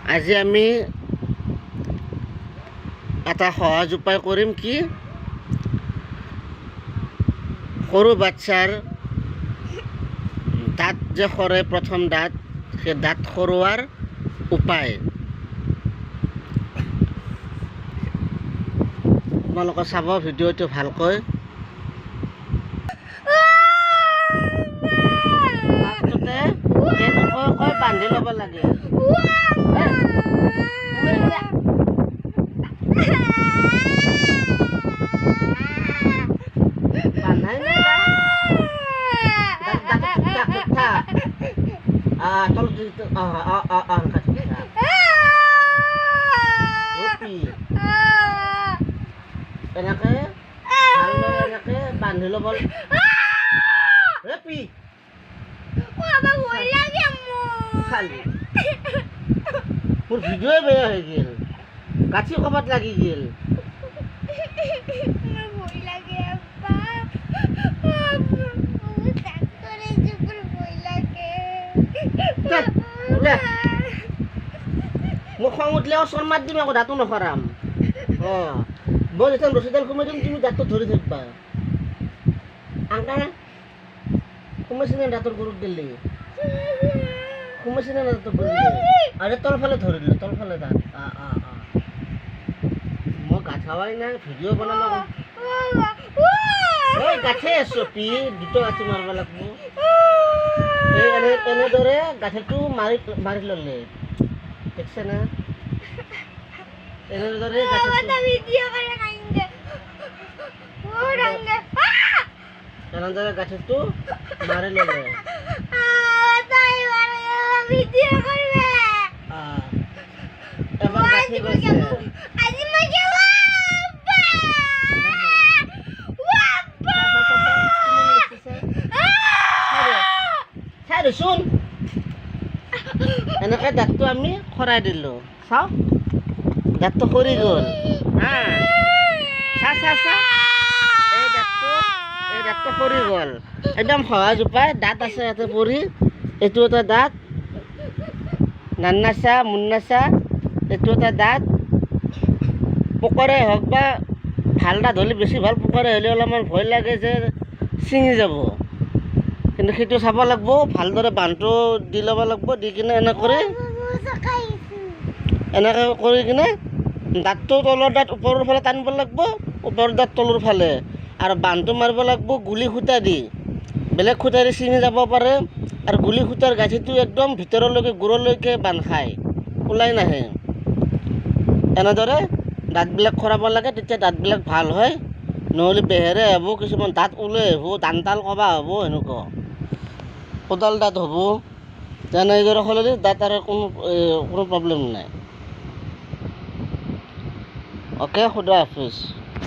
আজি আমি এটা সহজ উপায় কৰিম কি সৰু বাচ্চাৰ দাঁত যে সৰে প্ৰথম দাঁত সেই দাঁত সৰোৱাৰ উপায় তোমালোকে চাব ভিডিঅ'টো ভালকৈ ফাৰ্ষ্টতে এনেকৈ বান্ধি ল'ব লাগে বান্ধাই নাই এনেকে ভালদৰে এনেকে বান্ধি ল'ব খালি মোৰ ভিডিঅ'ই বেয়া হৈ গ'ল গাছি ক'ৰবাত লাগি গ'ল মোক খং উঠিলে ওচৰ মাত দিম আকৌ দাঁতো নখৰাম মই যেতিয়া ৰছীডাল সোমাই দিম তুমি দাঁতটো ধৰি থাকিবা আংকা সোমাইছে নে দাঁতৰ গৰুত দিলি সোমাইছে নে দাঁতৰ গৰুত আৰু তলফালে ধৰিলে তলফালে দাঁত মই গাছ খাৱাই নাই ভিডিঅ' বনাব এই গাছে চপি দুটা গাছি মাৰিব লাগিব এই এনেদৰে গাছটো মাৰি ল'লে দেখছে না এনেদৰে এনেদৰে গাছটো মাৰি ল'লে এবাৰ গাছি গৈছে শুন এনেকৈ দাঁতটো আমি খৰাই দিলোঁ চাওক দাঁতটো সৰি গ'ল এই দাঁতটো সৰি গ'ল একদম সহজ উপায় দাঁত আছে ইয়াতে পৰি এইটো এটা দাঁত নান্নাচা মুন্নাচা এইটো এটা দাঁত পোকৰে হওক বা ভাল দাঁত হ'লে বেছি ভাল পোকৰে হ'লে অলপমান ভয় লাগে যে ছিঙি যাব কিন্তু সেইটো চাব লাগিব ভালদৰে বান্ধটো দি ল'ব লাগিব দি কিনে এনেকৈ কৰি কিনে দাঁতটো তলৰ দাঁত ওপৰৰ ফালে টানিব লাগিব ওপৰৰ দাঁত তলৰ ফালে আৰু বান্ধটো মাৰিব লাগিব গুলি সূতা দি বেলেগ সূতা দি ছিঙি যাব পাৰে আৰু গুলি সূতাৰ গাঁঠিটো একদম ভিতৰলৈকে গুৰলৈকে বান্ধ খায় ওলাই নাহে এনেদৰে দাঁতবিলাক খৰাব লাগে তেতিয়া দাঁতবিলাক ভাল হয় নহ'লে বেহেৰে হ'ব কিছুমান দাঁত ওলাই আহিব দান্তাল কবা হ'ব এনেকুৱা কোদাল দাঁত হ'ব তেনেদৰে হ'লে দাঁত আৰু কোনো প্ৰব্লেম নাই অ'কে খুদা হাফিজ